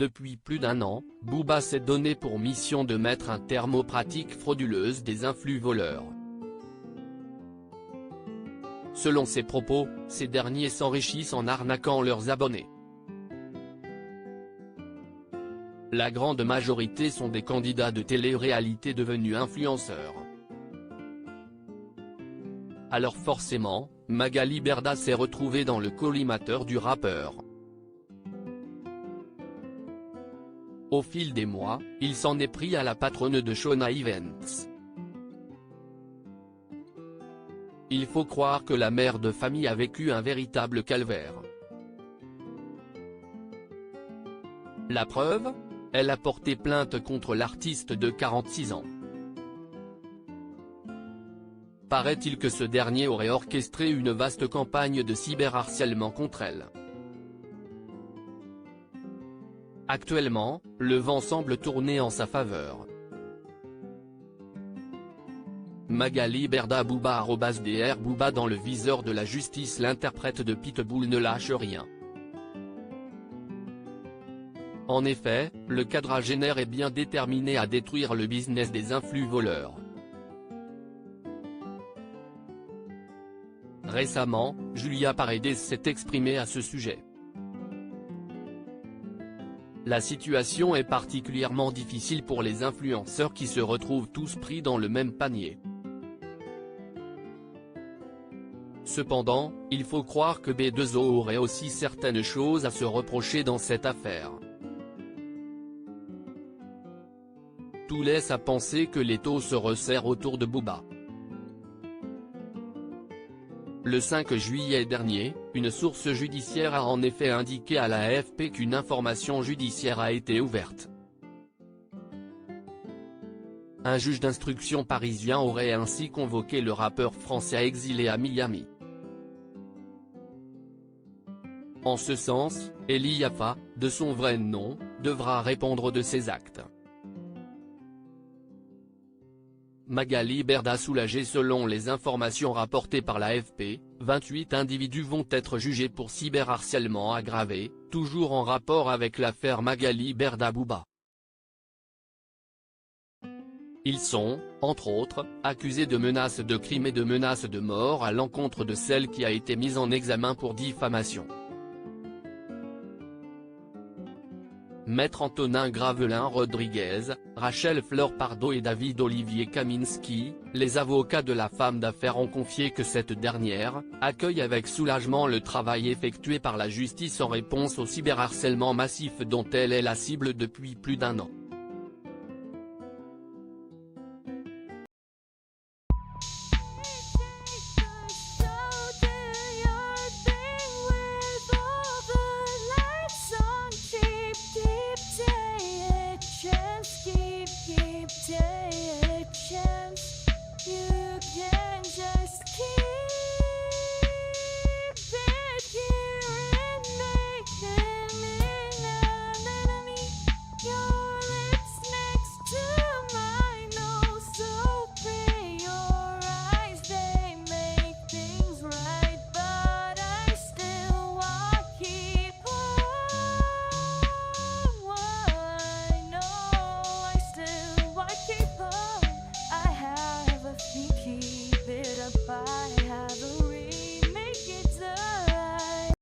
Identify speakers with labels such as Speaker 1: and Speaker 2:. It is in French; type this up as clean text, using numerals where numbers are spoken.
Speaker 1: Depuis plus d'un an, Booba s'est donné pour mission de mettre un terme aux pratiques frauduleuses des influx voleurs. Selon ses propos, ces derniers s'enrichissent en arnaquant leurs abonnés. La grande majorité sont des candidats de télé-réalité devenus influenceurs. Alors forcément, Magali Berda s'est retrouvée dans le collimateur du rappeur. Au fil des mois, il s'en est pris à la patronne de Shona Events. Il faut croire que la mère de famille a vécu un véritable calvaire. La preuve ? Elle a porté plainte contre l'artiste de 46 ans. Paraît-il que ce dernier aurait orchestré une vaste campagne de cyberharcèlement contre elle. Actuellement, le vent semble tourner en sa faveur. Magali Berda Booba @Dr Booba dans le viseur de la justice. L'interprète de Pitbull ne lâche rien. En effet, le quadragénaire est bien déterminé à détruire le business des influx voleurs. Récemment, Julia Paredes s'est exprimée à ce sujet. La situation est particulièrement difficile pour les influenceurs qui se retrouvent tous pris dans le même panier. Cependant, il faut croire que B2O aurait aussi certaines choses à se reprocher dans cette affaire. Tout laisse à penser que l'étau se resserre autour de Booba. Le 5 juillet dernier, une source judiciaire a en effet indiqué à la AFP qu'une information judiciaire a été ouverte. Un juge d'instruction parisien aurait ainsi convoqué le rappeur français exilé à Miami. En ce sens, Eli Yafa, de son vrai nom, devra répondre de ses actes. Magali Berda soulagée. Selon les informations rapportées par l'AFP, 28 individus vont être jugés pour cyberharcèlement aggravé, toujours en rapport avec l'affaire Magali Berda Booba. Ils sont, entre autres, accusés de menaces de crime et de menaces de mort à l'encontre de celle qui a été mise en examen pour diffamation. Maître Antonin Gravelin Rodriguez, Rachel Fleur Pardo et David Olivier Kaminski, les avocats de la femme d'affaires ont confié que cette dernière accueille avec soulagement le travail effectué par la justice en réponse au cyberharcèlement massif dont elle est la cible depuis plus d'un an.